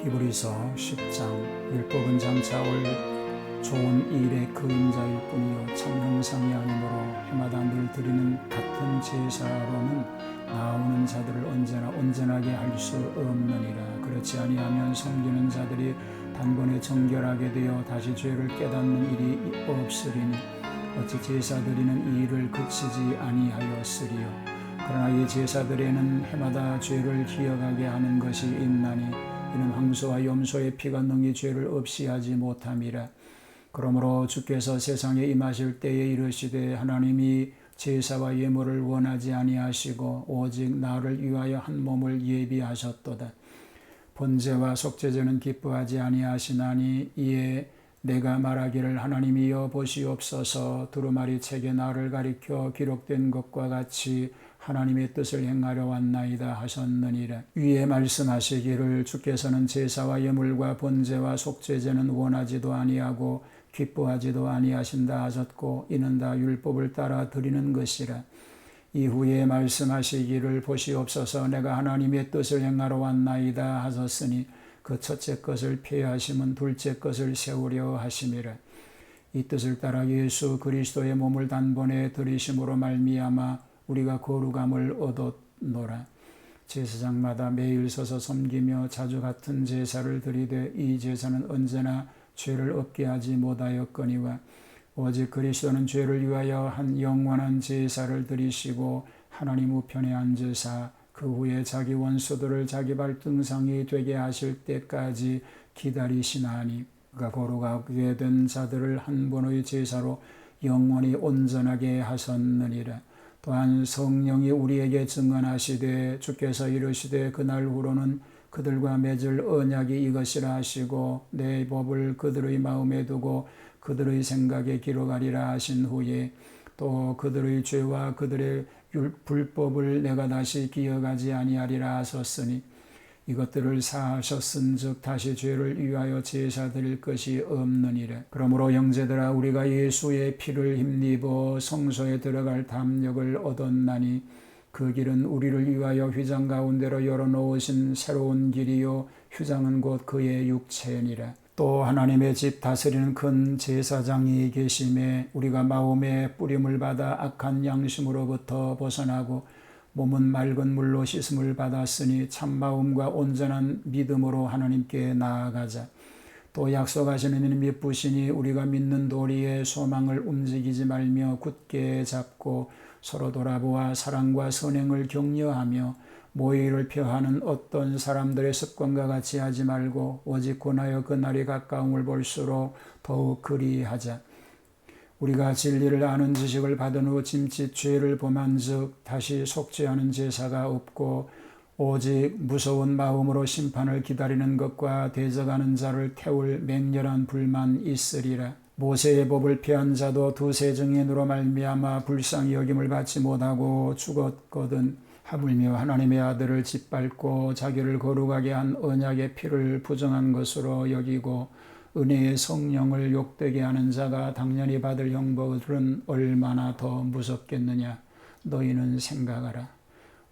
히브리서 10장 율법은 장차 올 좋은 일의 그림자일 뿐이요 참 형상이 아니므로 해마다 늘 드리는 같은 제사로는 나오는 자들을 언제나 온전하게 할 수 없느니라. 그렇지 아니하면 섬기는 자들이 단번에 정결하게 되어 다시 죄를 깨닫는 일이 없으리니 어찌 제사드리는 이 일을 그치지 아니하였으리요. 그러나 이 제사들에는 해마다 죄를 기억하게 하는 것이 있나니 이는 황소와 염소의 피가 능히 죄를 없이 하지 못함이라. 그러므로 주께서 세상에 임하실 때에 이르시되 하나님이 제사와 예물을 원하지 아니하시고 오직 나를 위하여 한 몸을 예비하셨도다. 번제와 속죄제는 기뻐하지 아니하시나니 이에 내가 말하기를 하나님이여 보시옵소서 두루마리 책에 나를 가리켜 기록된 것과 같이 하나님의 뜻을 행하려 왔나이다 하셨느니라. 위에 말씀하시기를 주께서는 제사와 예물과 번제와 속죄제는 원하지도 아니하고 기뻐하지도 아니하신다 하셨고 이는 다 율법을 따라 드리는 것이라. 이후에 말씀하시기를 보시옵소서 내가 하나님의 뜻을 행하러 왔나이다 하셨으니 그 첫째 것을 폐하심은 둘째 것을 세우려 하심이라. 이 뜻을 따라 예수 그리스도의 몸을 단번에 들이심으로 말미암아 우리가 거룩함을 얻었노라. 제사장마다 매일 서서 섬기며 자주 같은 제사를 드리되 이 제사는 언제나 죄를 없게 하지 못하였거니와 오직 그리스도는 죄를 위하여 한 영원한 제사를 드리시고 하나님 우편에 앉으사 그 후에 자기 원수들을 자기 발등상이 되게 하실 때까지 기다리시나니 그가 거룩하게 된 자들을 한 번의 제사로 영원히 온전하게 하셨느니라. 또한 성령이 우리에게 증언하시되 주께서 이르시되 그날 후로는 그들과 맺을 언약이 이것이라 하시고 내 법을 그들의 마음에 두고 그들의 생각에 기록하리라 하신 후에 또 그들의 죄와 그들의 불법을 내가 다시 기억하지 아니하리라 하셨으니 이것들을 사하셨은즉 다시 죄를 위하여 제사 드릴 것이 없느니라. 그러므로 형제들아 우리가 예수의 피를 힘입어 성소에 들어갈 담력을 얻었나니 그 길은 우리를 위하여 휘장 가운데로 열어놓으신 새로운 길이요 휘장은 곧 그의 육체니라. 또 하나님의 집 다스리는 큰 제사장이 계심에 우리가 마음의 뿌림을 받아 악한 양심으로부터 벗어나고 몸은 맑은 물로 씻음을 받았으니 참마음과 온전한 믿음으로 하나님께 나아가자. 또 약속하신 이는 미쁘시니 우리가 믿는 도리에 소망을 움직이지 말며 굳게 잡고 서로 돌아보아 사랑과 선행을 격려하며 모의를 표하는 어떤 사람들의 습관과 같이 하지 말고 오직 권하여 그날이 가까움을 볼수록 더욱 그리하자. 우리가 진리를 아는 지식을 받은 후 짐짓 죄를 범한즉 다시 속죄하는 제사가 없고 오직 무서운 마음으로 심판을 기다리는 것과 대적하는 자를 태울 맹렬한 불만 있으리라. 모세의 법을 피한 자도 두세 증인으로 말미암아 불쌍히 여김을 받지 못하고 죽었거든. 하물며 하나님의 아들을 짓밟고 자기를 거룩하게 한 언약의 피를 부정한 것으로 여기고 은혜의 성령을 욕되게 하는 자가 당연히 받을 형벌은 얼마나 더 무섭겠느냐. 너희는 생각하라.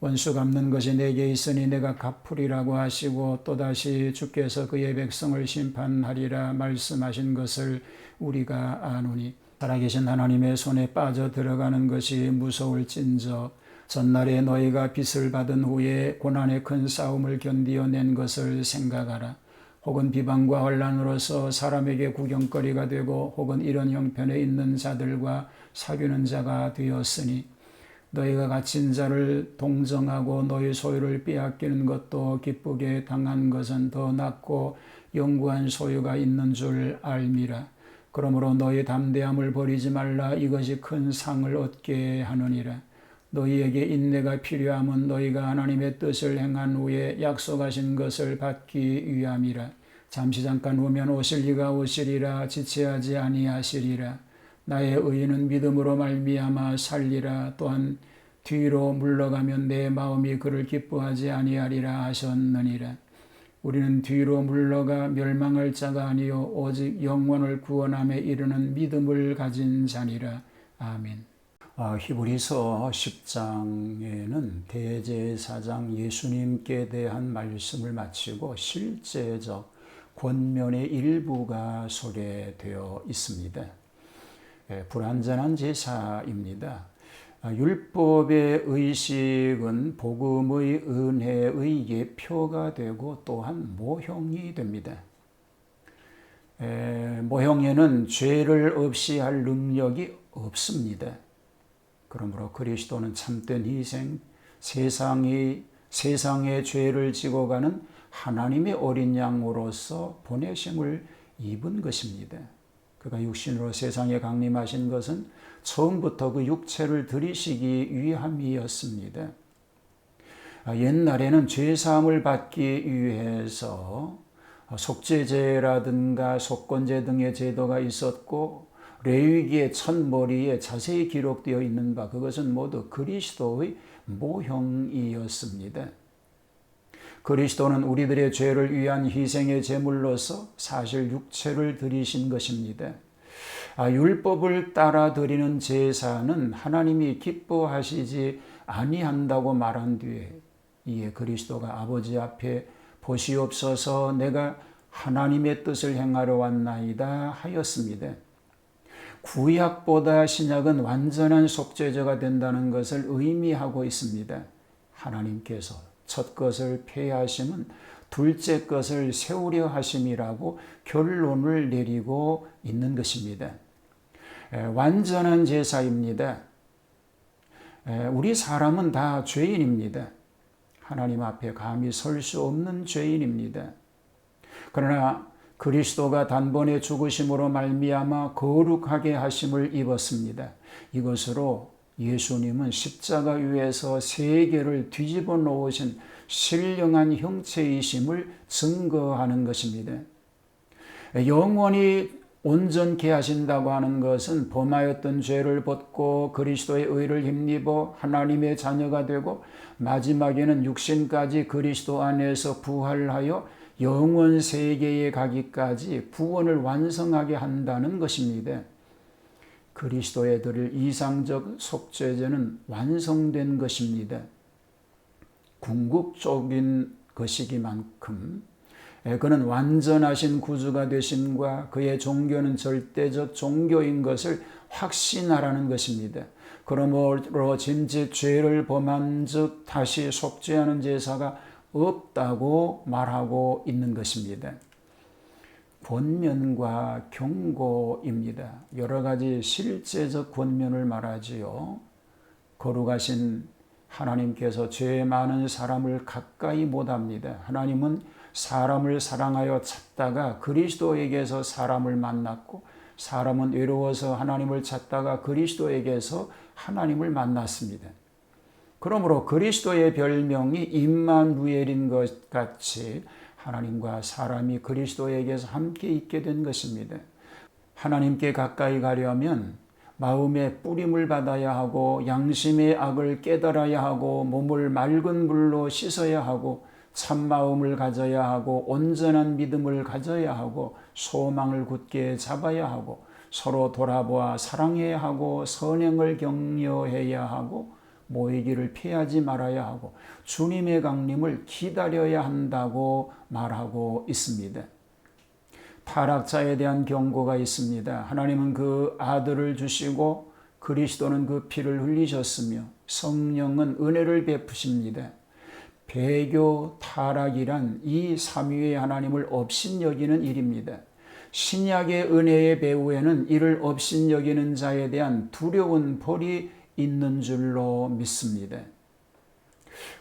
원수 갚는 것이 내게 있으니 내가 갚으리라고 하시고 또다시 주께서 그의 백성을 심판하리라 말씀하신 것을 우리가 아노니 살아계신 하나님의 손에 빠져 들어가는 것이 무서울진저 전날에 너희가 빚을 받은 후에 고난의 큰 싸움을 견디어낸 것을 생각하라. 혹은 비방과 혼란으로서 사람에게 구경거리가 되고 혹은 이런 형편에 있는 자들과 사귀는 자가 되었으니 너희가 갇힌 자를 동정하고 너희 소유를 빼앗기는 것도 기쁘게 당한 것은 더 낫고 영구한 소유가 있는 줄 알미라. 그러므로 너희 담대함을 버리지 말라. 이것이 큰 상을 얻게 하느니라. 너희에게 인내가 필요함은 너희가 하나님의 뜻을 행한 후에 약속하신 것을 받기 위함이라. 잠시 잠깐 오면 오실 이가 오시리라. 지체하지 아니하시리라. 나의 의인은 믿음으로 말미암아 살리라. 또한 뒤로 물러가면 내 마음이 그를 기뻐하지 아니하리라 하셨느니라. 우리는 뒤로 물러가 멸망할 자가 아니요 오직 영혼을 구원함에 이르는 믿음을 가진 자니라. 아멘. 히브리서 10장에는 대제사장 예수님께 대한 말씀을 마치고 실제적 권면의 일부가 소개되어 있습니다. 불완전한 제사입니다. 율법의 의식은 복음의 은혜의 예표가 되고 또한 모형이 됩니다. 모형에는 죄를 없이 할 능력이 없습니다. 그러므로 그리스도는 참된 희생, 세상의 죄를 지고 가는 하나님의 어린 양으로서 보내심을 입은 것입니다. 그가 육신으로 세상에 강림하신 것은 처음부터 그 육체를 드리시기 위함이었습니다. 옛날에는 죄사함을 받기 위해서 속죄제라든가 속건제 등의 제도가 있었고 레위기의 첫 머리에 자세히 기록되어 있는 바 그것은 모두 그리스도의 모형이었습니다. 그리스도는 우리들의 죄를 위한 희생의 제물로서 사실 육체를 드리신 것입니다. 율법을 따라 드리는 제사는 하나님이 기뻐하시지 아니한다고 말한 뒤에 이에 그리스도가 아버지 앞에 보시옵소서 내가 하나님의 뜻을 행하러 왔나이다 하였습니다. 구약보다 신약은 완전한 속죄제가 된다는 것을 의미하고 있습니다. 하나님께서 첫 것을 폐하심은 둘째 것을 세우려 하심이라고 결론을 내리고 있는 것입니다. 완전한 제사입니다. 우리 사람은 다 죄인입니다. 하나님 앞에 감히 설 수 없는 죄인입니다. 그러나 그리스도가 단번에 죽으심으로 말미암아 거룩하게 하심을 입었습니다. 이것으로 예수님은 십자가 위에서 세계를 뒤집어 놓으신 신령한 형체이심을 증거하는 것입니다. 영원히 온전케 하신다고 하는 것은 범하였던 죄를 벗고 그리스도의 의를 힘입어 하나님의 자녀가 되고 마지막에는 육신까지 그리스도 안에서 부활하여 영원 세계에 가기까지 구원을 완성하게 한다는 것입니다. 그리스도에 드릴 이상적 속죄제는 완성된 것입니다. 궁극적인 것이기만큼 그는 완전하신 구주가 되심과 그의 종교는 절대적 종교인 것을 확신하라는 것입니다. 그러므로 짐짓 죄를 범한 즉 다시 속죄하는 제사가 없다고 말하고 있는 것입니다. 권면과 경고입니다. 여러 가지 실제적 권면을 말하지요. 거룩하신 하나님께서 죄 많은 사람을 가까이 못합니다. 하나님은 사람을 사랑하여 찾다가 그리스도에게서 사람을 만났고 사람은 외로워서 하나님을 찾다가 그리스도에게서 하나님을 만났습니다. 그러므로 그리스도의 별명이 임마누엘인 것 같이 하나님과 사람이 그리스도에게서 함께 있게 된 것입니다. 하나님께 가까이 가려면 마음의 뿌림을 받아야 하고 양심의 악을 깨달아야 하고 몸을 맑은 물로 씻어야 하고 참마음을 가져야 하고 온전한 믿음을 가져야 하고 소망을 굳게 잡아야 하고 서로 돌아보아 사랑해야 하고 선행을 격려해야 하고 모이기를 피하지 말아야 하고 주님의 강림을 기다려야 한다고 말하고 있습니다. 타락자에 대한 경고가 있습니다. 하나님은 그 아들을 주시고 그리스도는 그 피를 흘리셨으며 성령은 은혜를 베푸십니다. 배교 타락이란 이 삼위의 하나님을 업신여기는 일입니다. 신약의 은혜의 배후에는 이를 업신여기는 자에 대한 두려운 벌이 있는 줄로 믿습니다.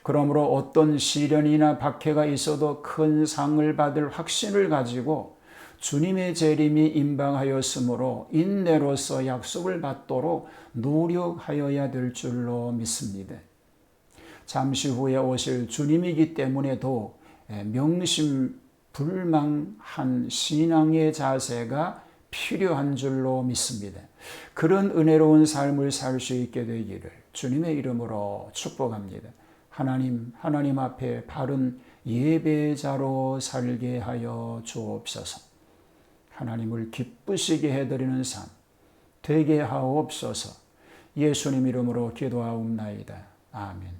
그러므로 어떤 시련이나 박해가 있어도 큰 상을 받을 확신을 가지고 주님의 재림이 임박하였으므로 인내로서 약속을 받도록 노력하여야 될 줄로 믿습니다. 잠시 후에 오실 주님이기 때문에도 명심불망한 신앙의 자세가 필요한 줄로 믿습니다. 그런 은혜로운 삶을 살 수 있게 되기를 주님의 이름으로 축복합니다. 하나님 앞에 바른 예배자로 살게 하여 주옵소서. 하나님을 기쁘시게 해드리는 삶 되게 하옵소서. 예수님 이름으로 기도하옵나이다. 아멘.